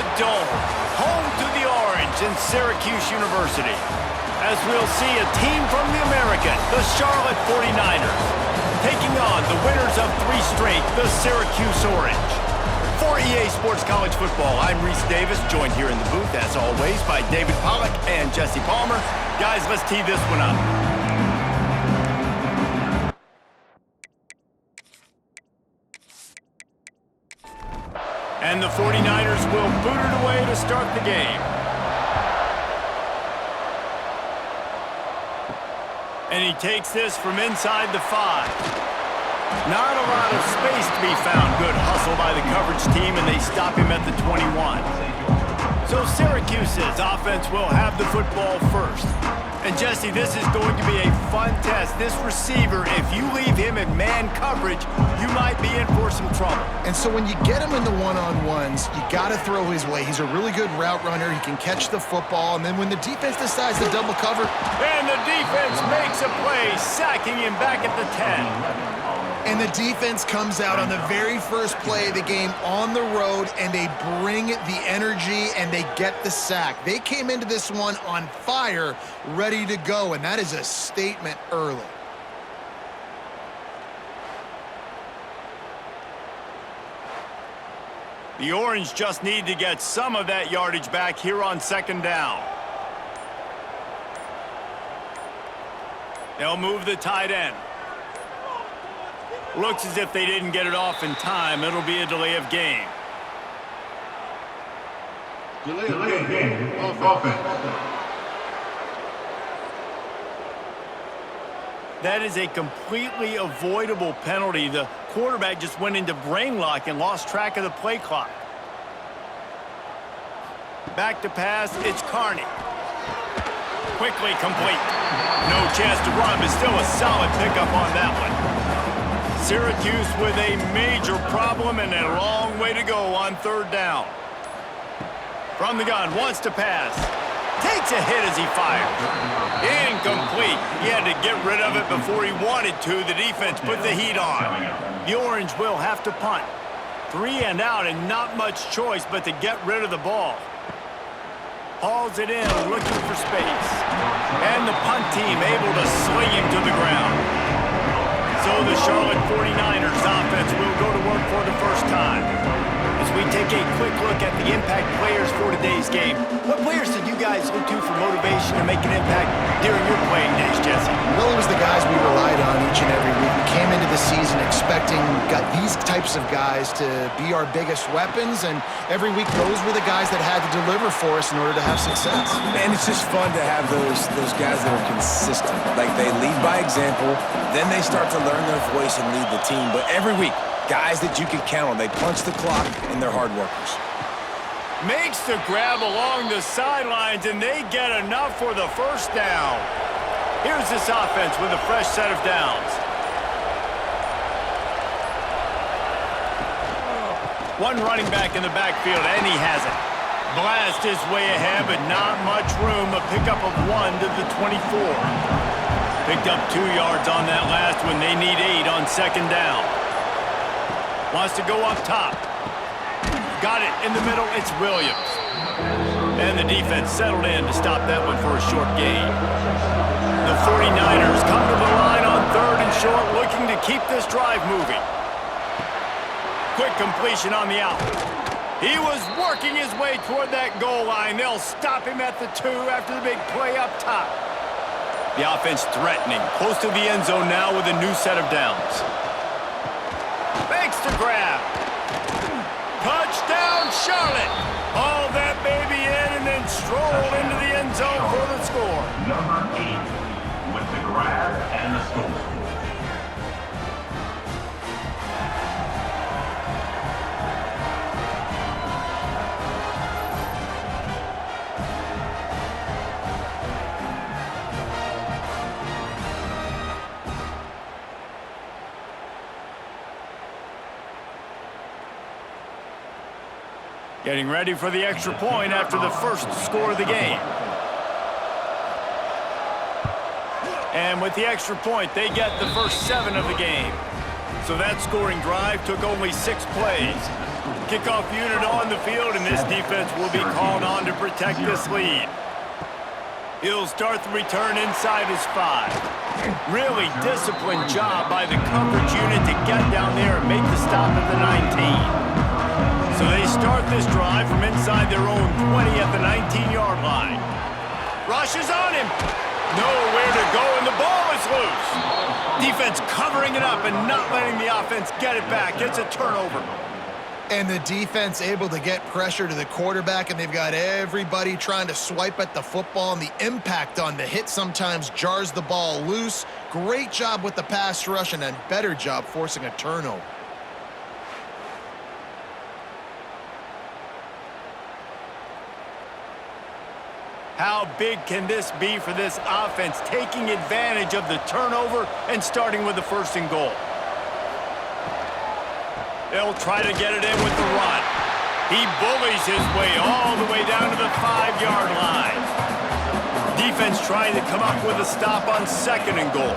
the Dome, home to the Orange in Syracuse University, as we'll see a team from the American, the Charlotte 49ers, taking on the winners of 3 straight, the Syracuse Orange. For EA Sports College Football, I'm Reese Davis, joined here in the booth, as always, by David Pollack and Jesse Palmer. Guys, let's tee this one up. And the 49ers will boot it away to start the game. And he takes this from inside the 5. Not a lot of space to be found. Good hustle by the coverage team, and they stop him at the 21. So Syracuse's offense will have the football first. And Jesse, this is going to be a fun test. This receiver, if you leave him in man coverage, you might be in for some trouble. And so when you get him in the one-on-ones, you got to throw his way. He's a really good route runner. He can catch the football. And then when the defense decides to double cover. And the defense makes a play, sacking him back at the 10. And the defense comes out on the very first play of the game on the road, and they bring the energy, and they get the sack. They came into this one on fire, ready to go, and that is a statement early. The Orange just need to get some of that yardage back here on 2nd down. They'll move the tight end. Looks as if they didn't get it off in time. It'll be a delay of game. Delay of game. Offense. That is a completely avoidable penalty. The quarterback just went into brain lock and lost track of the play clock. Back to pass, it's Carney. Quickly complete. No chance to run, but still a solid pickup on that one. Syracuse with a major problem and a long way to go on 3rd down. From the gun, wants to pass. Takes a hit as he fires. Incomplete. He had to get rid of it before he wanted to. The defense put the heat on. The Orange will have to punt. 3 and out and not much choice but to get rid of the ball. Hauls it in, looking for space. And the punt team able to sling him to the ground. So the Charlotte 49ers offense will go to work for the first time. As we take a quick look at the impact players for today's game, what players did you guys look to for motivation to make an impact during your playing days, Jesse? Well, it was the guys we relied on each and every week. We came into the season expecting these types of guys to be our biggest weapons, and every week those were the guys that had to deliver for us in order to have success. And it's just fun to have those guys that are consistent. Like, they lead by example, then they start to learn their voice and lead the team. But every week, guys that you can count on. They punch the clock, and they're hard workers. Makes the grab along the sidelines, and they get enough for the first down. Here's this offense with a fresh set of downs. One running back in the backfield, and he has it. Blast his way ahead, but not much room. A pickup of 1 to the 24. Picked up 2 yards on that last one. They need 8 on 2nd down. Wants to go up top. Got it in the middle. It's Williams. And the defense settled in to stop that one for a short gain. The 49ers come to the line on 3rd and short, looking to keep this drive moving. Quick completion on the out. He was working his way toward that goal line. They'll stop him at the 2 after the big play up top. The offense threatening. Close to the end zone now with a new set of downs. Makes the grab. Touchdown, Charlotte. Haul that baby in and then stroll into the end zone for the score. Number 8 with the grab and the score. Getting ready for the extra point after the first score of the game. And with the extra point, they get the first 7 of the game. So that scoring drive took only 6 plays. kickoff unit on the field, and this defense will be called on to protect this lead. He'll start the return inside his 5. Really disciplined job by the coverage unit to get down there and make the stop at the 19. So they start this drive from inside their own 20 at the 19-yard line. Rushes on him. Nowhere to go, and the ball is loose. Defense covering it up and not letting the offense get it back. It's a turnover. And the defense able to get pressure to the quarterback, and they've got everybody trying to swipe at the football, and the impact on the hit sometimes jars the ball loose. Great job with the pass rush, and a better job forcing a turnover. How big can this be for this offense, taking advantage of the turnover and starting with the 1st and goal? They'll try to get it in with the run. He bullies his way all the way down to the 5-yard line. Defense trying to come up with a stop on 2nd and goal.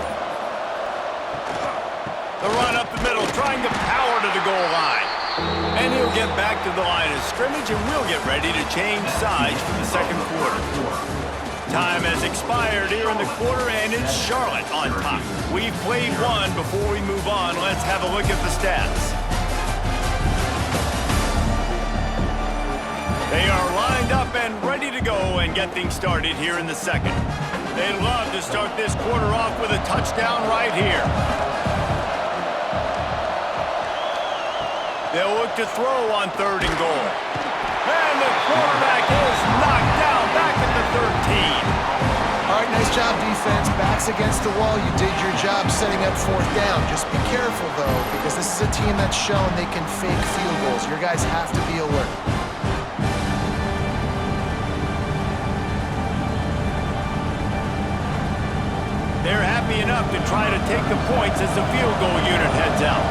The run up the middle, trying to power to the goal line. And he'll get back to the line of scrimmage, and we'll get ready to change sides for the 2nd quarter. Time has expired here in the quarter, and it's Charlotte on top. We've played one. Before we move on, let's have a look at the stats. They are lined up and ready to go and get things started here in the 2nd. They'd love to start this quarter off with a touchdown right here. They'll look to throw on 3rd and goal. And the quarterback is knocked down back at the 13. All right, nice job, defense. Backs against the wall. You did your job setting up 4th down. Just be careful, though, because this is a team that's shown they can fake field goals. Your guys have to be alert. They're happy enough to try to take the points as the field goal unit heads out.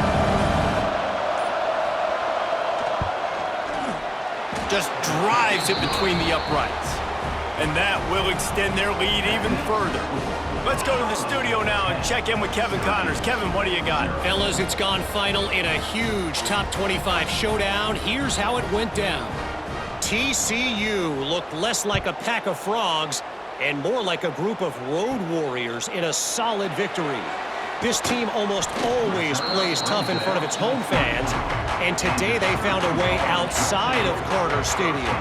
Just drives it between the uprights. And that will extend their lead even further. Let's go to the studio now and check in with Kevin Connors. Kevin, what do you got? Fellas, it's gone final in a huge top 25 showdown. Here's how it went down. TCU looked less like a pack of frogs and more like a group of road warriors in a solid victory. This team almost always plays tough in front of its home fans, and today they found a way outside of Carter Stadium.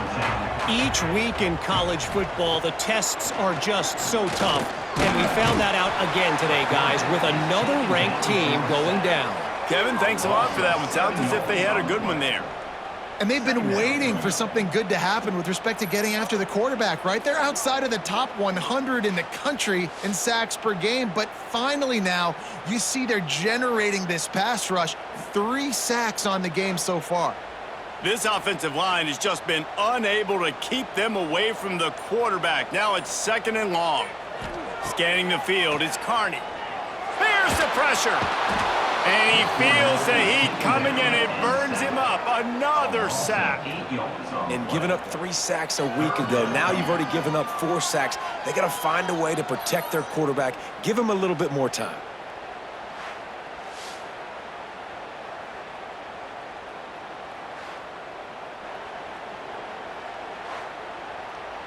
Each week in college football, the tests are just so tough, and we found that out again today, guys, with another ranked team going down. Kevin, thanks a lot for that one. Sounds as if they had a good one there. And they've been waiting for something good to happen with respect to getting after the quarterback, right? They're outside of the top 100 in the country in sacks per game, but finally now you see they're generating this pass rush. 3 sacks on the game so far. This offensive line has just been unable to keep them away from the quarterback. Now it's 2nd and long. Scanning the field, it's Carney. Here's the pressure. And he feels the heat coming, and it burns him up. Another sack. And giving up 3 sacks a week ago, now you've already given up 4 sacks. They got to find a way to protect their quarterback. Give him a little bit more time.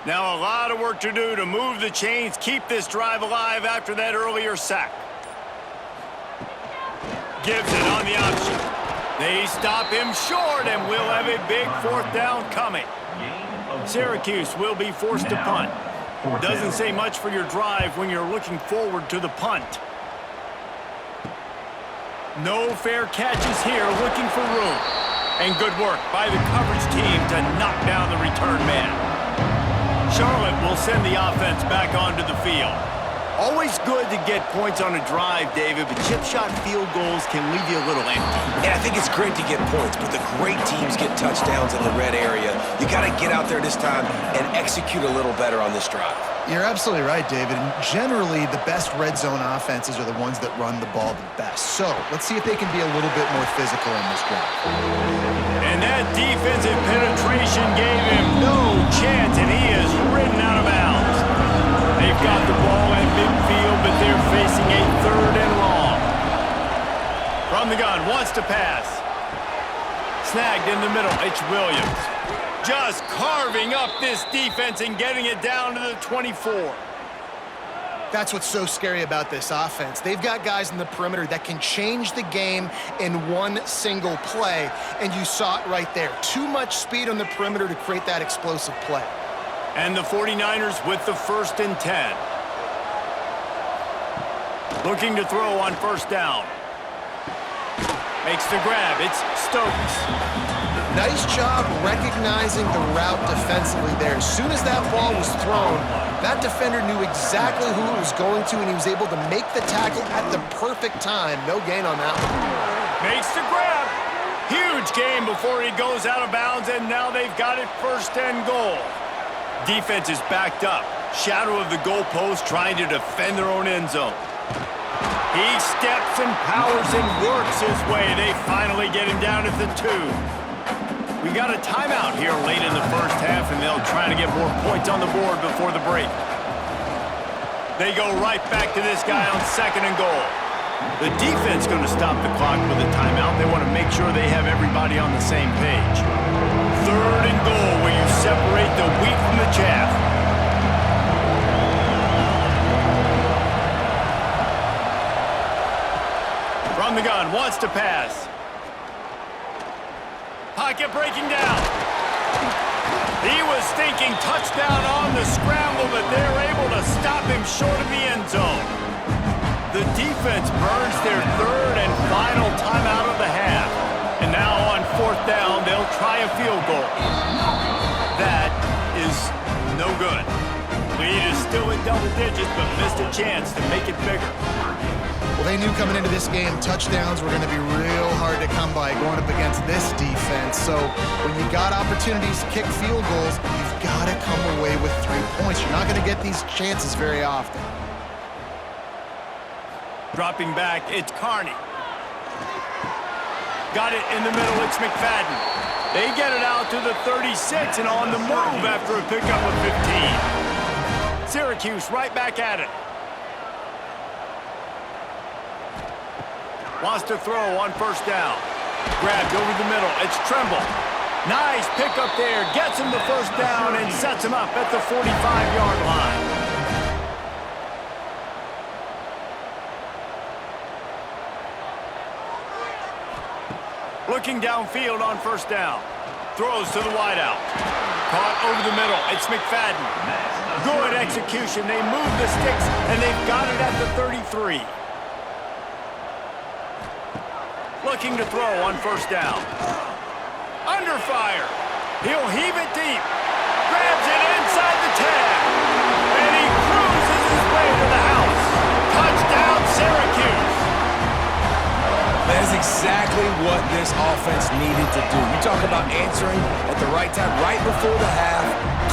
Now a lot of work to do to move the chains, keep this drive alive after that earlier sack. Gives it on the option. They stop him short, and we'll have a big 4th down coming. Syracuse will be forced to punt. Doesn't say much for your drive when you're looking forward to the punt. No fair catches here, looking for room. And good work by the coverage team to knock down the return man. Charlotte will send the offense back onto the field. Always good to get points on a drive, David, but chip shot field goals can leave you a little empty. Yeah, I think it's great to get points, but the great teams get touchdowns in the red area. You got to get out there this time and execute a little better on this drive. You're absolutely right, David. And generally, the best red zone offenses are the ones that run the ball the best. So let's see if they can be a little bit more physical in this drive. And that defensive penetration gave him no chance, and he is ridden out of bounds. They've got the ball in midfield, but they're facing a 3rd and long. From the gun, wants to pass. Snagged in the middle, it's Williams. Just carving up this defense and getting it down to the 24. That's what's so scary about this offense. They've got guys in the perimeter that can change the game in one single play, and you saw it right there. Too much speed on the perimeter to create that explosive play. And the 49ers with the 1st and 10. Looking to throw on 1st down. Makes the grab, it's Stokes. Nice job recognizing the route defensively there. As soon as that ball was thrown, that defender knew exactly who it was going to, and he was able to make the tackle at the perfect time. No gain on that one. Makes the grab. Huge gain before he goes out of bounds, and now they've got it 1st and goal. Defense is backed up. Shadow of the goalpost trying to defend their own end zone. He steps and powers and works his way. They finally get him down at the 2. We got a timeout here late in the 1st half, and they'll try to get more points on the board before the break. They go right back to this guy on 2nd and goal. The defense going to stop the clock with a timeout. They want to make sure they have everybody on the same page. 3rd and goal, where you separate the wheat from the chaff. From the gun, wants to pass. Pocket breaking down. He was thinking touchdown on the scramble, but they're able to stop him short of the end zone. The defense burns their 3rd and final timeout of the half. And now on 4th down, they'll try a field goal. That is no good. Lead is still in double digits, but missed a chance to make it bigger. Well, they knew coming into this game, touchdowns were going to be real hard to come by going up against this defense. So when you got opportunities to kick field goals, you've got to come away with 3 points. You're not going to get these chances very often. Dropping back, it's Carney. Got it in the middle, it's McFadden. They get it out to the 36 and on the move after a pickup of 15. Syracuse right back at it. Wants to throw on 1st down. Grabbed over the middle. It's Tremble. Nice pickup there. Gets him the 1st down and sets him up at the 45-yard line. Looking downfield on 1st down. Throws to the wideout. Caught over the middle. It's McFadden. Good execution. They move the sticks, and they've got it at the 33. Looking to throw on 1st down. Under fire. He'll heave it deep. Grabs it inside the 10. And he cruises his way to the house. Touchdown, Syracuse. That is exactly what this offense needed to do. You talk about answering at the right time, right before the half,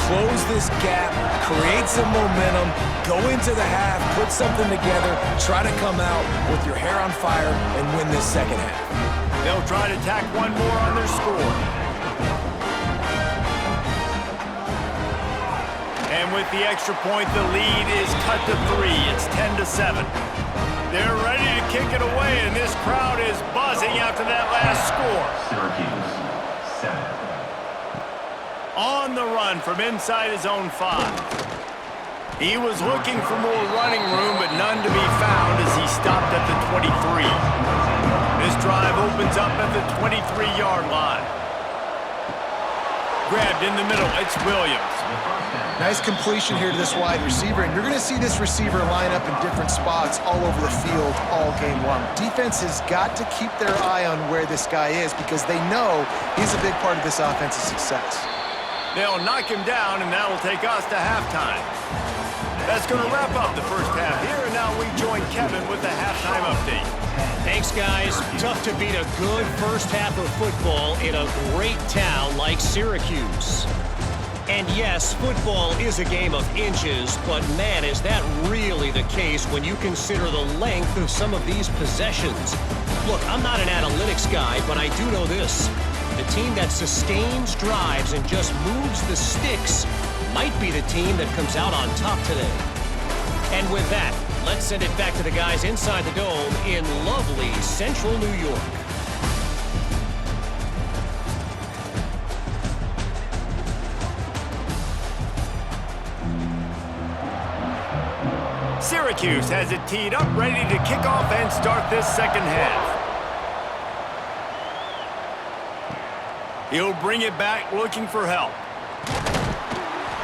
close this gap, create some momentum, go into the half, put something together, try to come out with your hair on fire and win this 2nd half. They'll try to tack one more on their score. And with the extra point, the lead is cut to 3. It's 10-7. They're ready to kick it away, and this crowd is buzzing after that last score. Syracuse, 7. On the run from inside his own 5. He was looking for more running room, but none to be found as he stopped at the 23. This drive opens up at the 23-yard line. Grabbed in the middle, it's Williams. Nice completion here to this wide receiver, and you're going to see this receiver line up in different spots all over the field all game long. Defense has got to keep their eye on where this guy is because they know he's a big part of this offense's success. They'll knock him down, and that'll take us to halftime. That's going to wrap up the 1st half here, and now we join Kevin with the halftime update. Thanks, guys. Tough to beat a good 1st half of football in a great town like Syracuse. And yes, football is a game of inches, but man, is that really the case when you consider the length of some of these possessions. Look, I'm not an analytics guy, but I do know this. The team that sustains drives and just moves the sticks might be the team that comes out on top today. And with that, let's send it back to the guys inside the dome in lovely central New York. Syracuse has it teed up, ready to kick off and start this second half. He'll bring it back looking for help.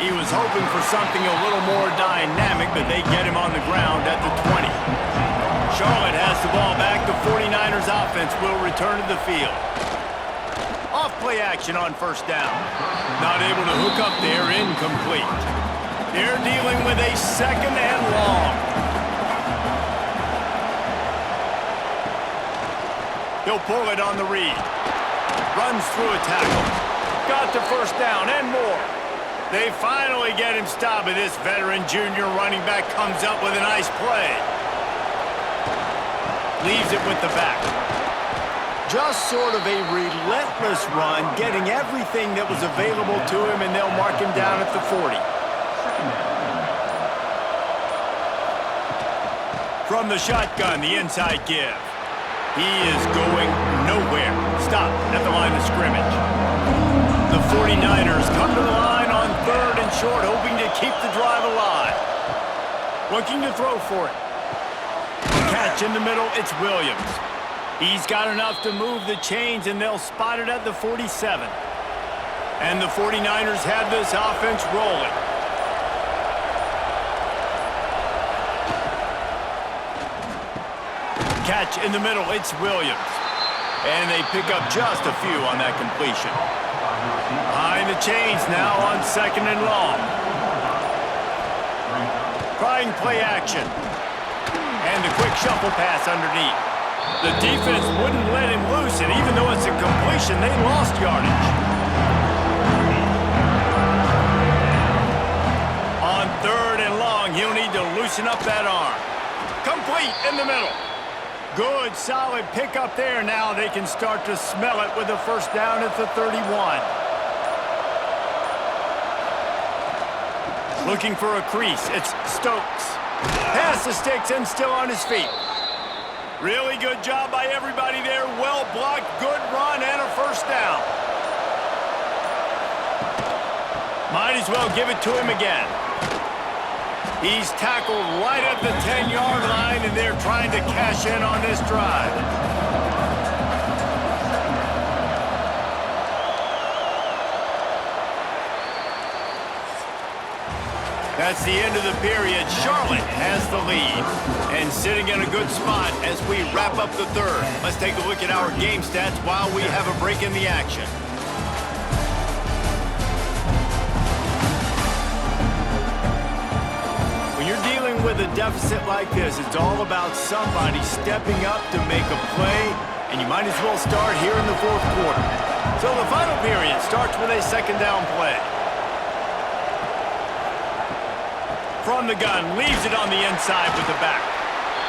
He was hoping for something a little more dynamic, but they get him on the ground at the 20. Charlotte has the ball back. The 49ers offense will return to the field. Off-play action on first down. Not able to hook up there, incomplete. They're dealing with a second and long. He'll pull it on the read. Runs through a tackle. Got the first down and more. They finally get him stopped, but this veteran junior running back comes up with a nice play. Leaves it with the back. Just sort of a relentless run, getting everything that was available to him, and they'll mark him down at the 40. From the shotgun, the inside give. He is going nowhere. Stop at the line of scrimmage. The 49ers come to the line on third and short, hoping to keep the drive alive. Looking to throw for it. Catch in the middle, it's Williams. He's got enough to move the chains, and they'll spot it at the 47. And the 49ers have this offense rolling. Catch in the middle, it's Williams. And they pick up just a few on that completion. Behind the chains now on second and long. Trying play action. And the quick shuffle pass underneath. The defense wouldn't let him loose, and even though it's a completion, they lost yardage. On third and long, he'll need to loosen up that arm. Complete in the middle. Good, solid pickup there. Now they can start to smell it with a first down at the 31. Looking for a crease, it's Stokes. Pass the sticks and still on his feet. Really good job by everybody there. Well blocked, good run, and a first down. Might as well give it to him again. He's tackled right at the 10-yard line, and they're trying to cash in on this drive. That's the end of the period. Charlotte has the lead and sitting in a good spot as we wrap up the third. Let's take a look at our game stats while we have a break in the action. When you're dealing with a deficit like this, it's all about somebody stepping up to make a play, and you might as well start here in the fourth quarter. So the final period starts with a second down play. From the gun, leaves it on the inside with the back.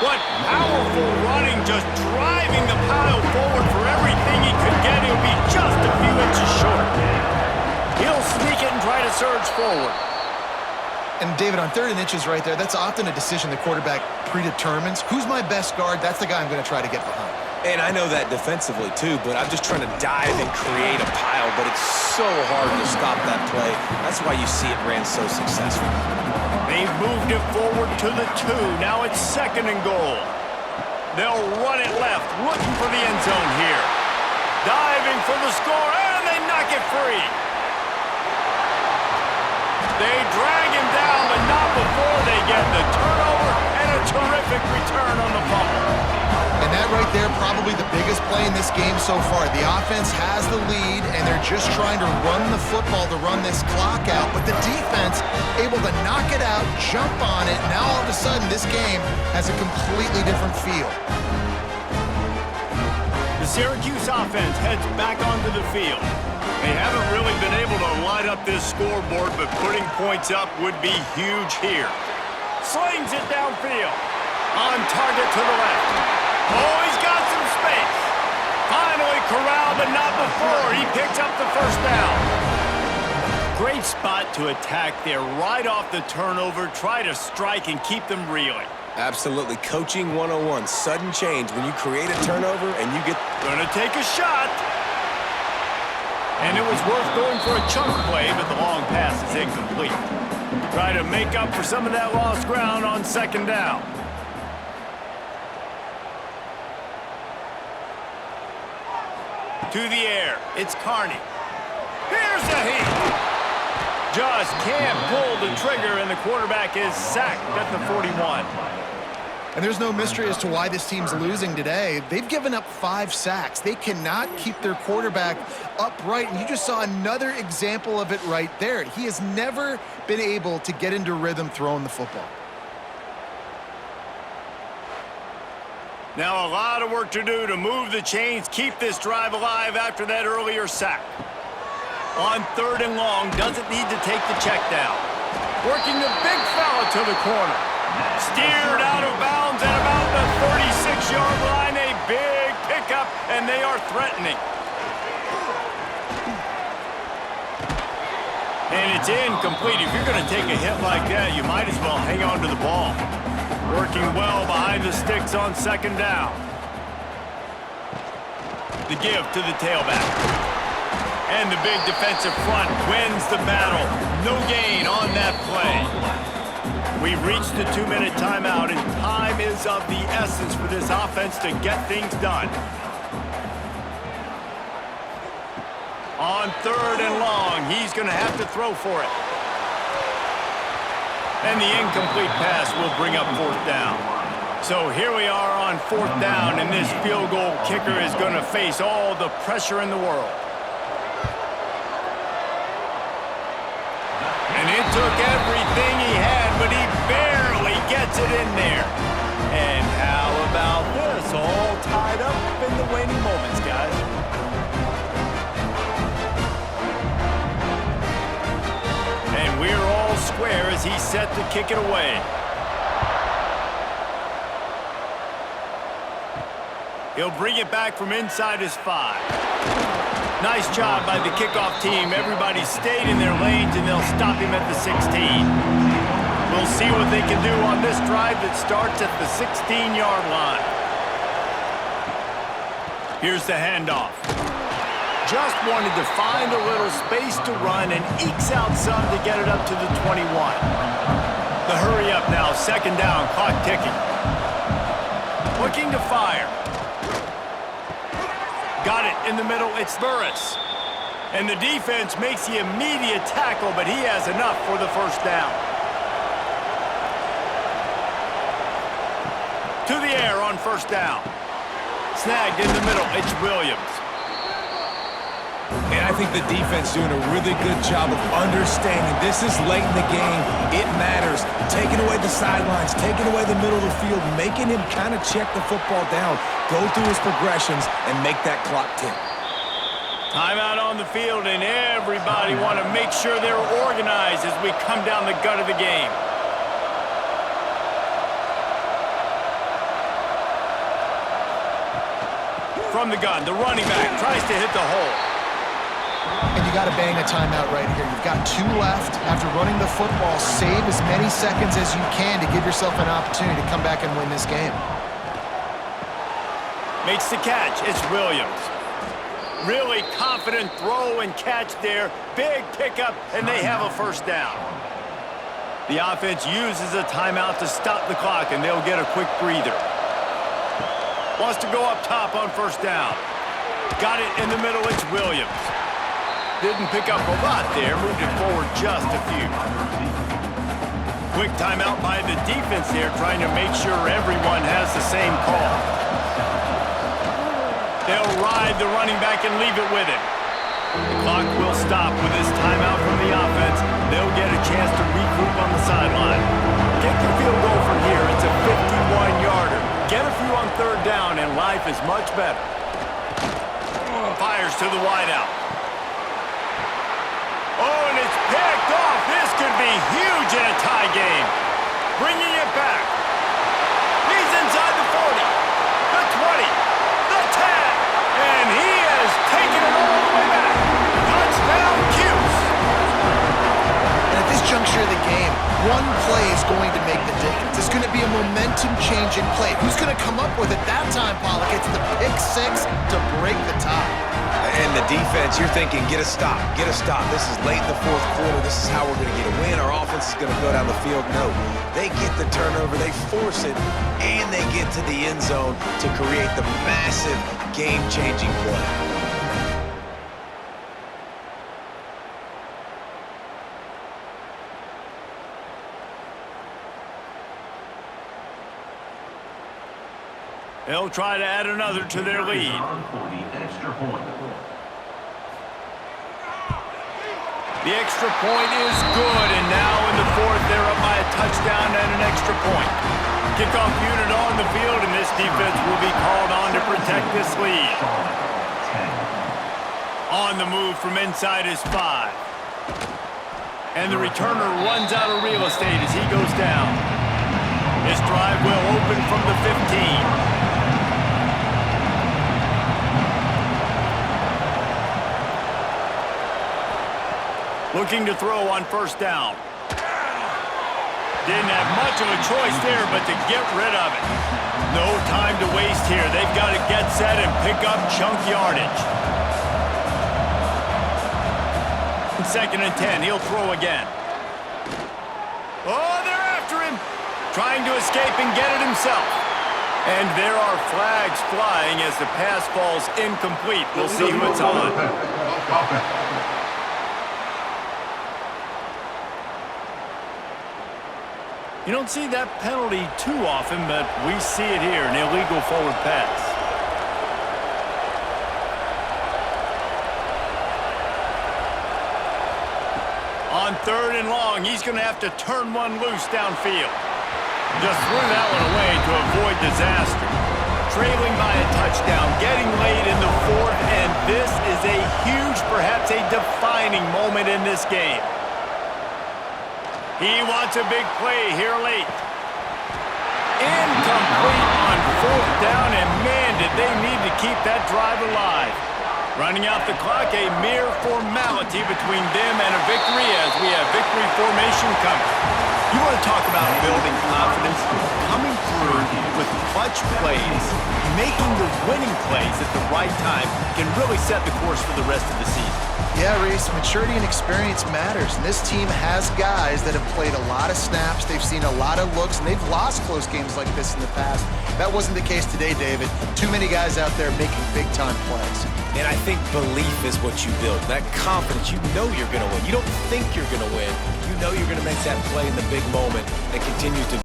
What powerful running, just driving the pile forward for everything he could get. He'll be just a few inches short. He'll sneak it and try to surge forward. And David, on third and inches right there, that's often a decision the quarterback predetermines. Who's my best guard? That's the guy I'm going to try to get behind. And I know that defensively, too, but I'm just trying to dive and create a pile, but it's so hard to stop that play. That's why you see it ran so successful. They've moved it forward to the 2. Now it's second and goal. They'll run it left, looking for the end zone here. Diving for the score, and they knock it free. They drag him down, but not before they get the turnover and a terrific return on the fumble. And that right there, probably the biggest play in this game so far. The offense has the lead, and they're just trying to run the football to run this clock out. But the defense able to knock it out, jump on it. Now all of a sudden, this game has a completely different feel. The Syracuse offense heads back onto the field. They haven't really been able to light up this scoreboard, but putting points up would be huge here. Slings it downfield. On target to the left. Oh, he's got some space. Finally corralled, but not before. He picks up the first down. Great spot to attack there right off the turnover. Try to strike and keep them reeling. Absolutely. Coaching 101. Sudden change. When you create a turnover and you get... Gonna take a shot. And it was worth going for a chunk play, but the long pass is incomplete. Try to make up for some of that lost ground on second down. To the air, it's Carney. Here's a heat. Just can't pull the trigger, and the quarterback is sacked at the 41. And there's no mystery as to why this team's losing today. They've given up 5 sacks. They cannot keep their quarterback upright, and you just saw another example of it right there. He has never been able to get into rhythm throwing the football. Now a lot of work to do to move the chains, keep this drive alive after that earlier sack. On 3rd and long, doesn't need to take the check down. Working the big fella to the corner. Steered out of bounds at about the 36-yard line. A big pickup, and they are threatening. And it's incomplete. If you're going to take a hit like that, you might as well hang on to the ball. Working well behind the sticks on 2nd down. The give to the tailback. And the big defensive front wins the battle. No gain on that play. We've reached the 2-minute timeout, and time is of the essence for this offense to get things done. On 3rd and long, he's going to have to throw for it. And the incomplete pass will bring up 4th down. So here we are on 4th down, and this field goal kicker is going to face all the pressure in the world. And it took everything he had, but he barely gets it in there. And how about this? All tied up in the waning moments, guys. And we're all square as he's set to kick it away. He'll bring it back from inside his 5. Nice job by the kickoff team. Everybody stayed in their lanes, and they'll stop him at the 16. We'll see what they can do on this drive that starts at the 16-yard line. Here's the handoff. Just wanted to find a little space to run and ekes out some to get it up to the 21. The hurry up now, 2nd down, clock ticking. Looking to fire. Got it in the middle, it's Burris. And the defense makes the immediate tackle, but he has enough for the 1st down. To the air on 1st down. Snagged in the middle, it's Williams. And I think the defense doing a really good job of understanding this is late in the game. It matters. Taking away the sidelines, taking away the middle of the field, making him kind of check the football down, go through his progressions, and make that clock tick. Timeout on the field, and everybody want to make sure they're organized as we come down the gut of the game. From the gun, the running back tries to hit the hole. And you got to bang a timeout right here. You've got 2 left. After running the football, save as many seconds as you can to give yourself an opportunity to come back and win this game. Makes the catch. It's Williams. Really confident throw and catch there. Big pickup, and they have a 1st down. The offense uses a timeout to stop the clock, and they'll get a quick breather. Wants to go up top on 1st down. Got it in the middle. It's Williams. Didn't pick up a lot there. Moved it forward just a few. Quick timeout by the defense there, trying to make sure everyone has the same call. They'll ride the running back and leave it with him. The clock will stop with this timeout from the offense. They'll get a chance to regroup on the sideline. Get the field goal from here. It's a 51-yarder. Get a few on 3rd down, and life is much better. Fires to the wideout. Oh, and it's picked off. This could be huge in a tie game. Bringing it back. He's inside the 40, the 20, the 10, and he has taken it all the way back. Touchdown, Cuse. And at this juncture of the game, one play is going to make the difference. It's going to be a momentum-changing play. Who's going to come up with it that time, Pollock? It's the pick 6 to break the tie. And the defense, you're thinking, get a stop, get a stop. This is late in the fourth quarter. This is how we're going to get a win. Our offense is going to go down the field. No, they get the turnover, they force it, and they get to the end zone to create the massive game-changing play. They'll try to add another to their lead. The extra point is good, and now in the fourth, they're up by a touchdown and an extra point. Kickoff unit on the field, and this defense will be called on to protect this lead. On the move from inside his 5. And the returner runs out of real estate as he goes down. This drive will open from the 15. Looking to throw on first down. Didn't have much of a choice there, but to get rid of it. No time to waste here. They've got to get set and pick up chunk yardage. 2nd and 10. He'll throw again. Oh, they're after him. Trying to escape and get it himself. And there are flags flying as the pass falls incomplete. We'll see who it's on. You don't see that penalty too often, but we see it here, an illegal forward pass. On 3rd and long, he's going to have to turn one loose downfield. Just threw that one away to avoid disaster. Trailing by a touchdown, getting late in the 4th, and this is a huge, perhaps a defining moment in this game. He wants a big play here late. Incomplete on 4th down, and man, did they need to keep that drive alive. Running out the clock, a mere formality between them and a victory as we have victory formation coming. You want to talk about building confidence? Coming through with clutch plays, making the winning plays at the right time can really set the course for the rest of the season. Yeah, Reese, maturity and experience matters, and this team has guys that have played a lot of snaps, they've seen a lot of looks, and they've lost close games like this in the past. That wasn't the case today, David. Too many guys out there making big-time plays. And I think belief is what you build, that confidence. You know you're going to win. You don't think you're going to win. You know you're going to make that play in the big moment that continues to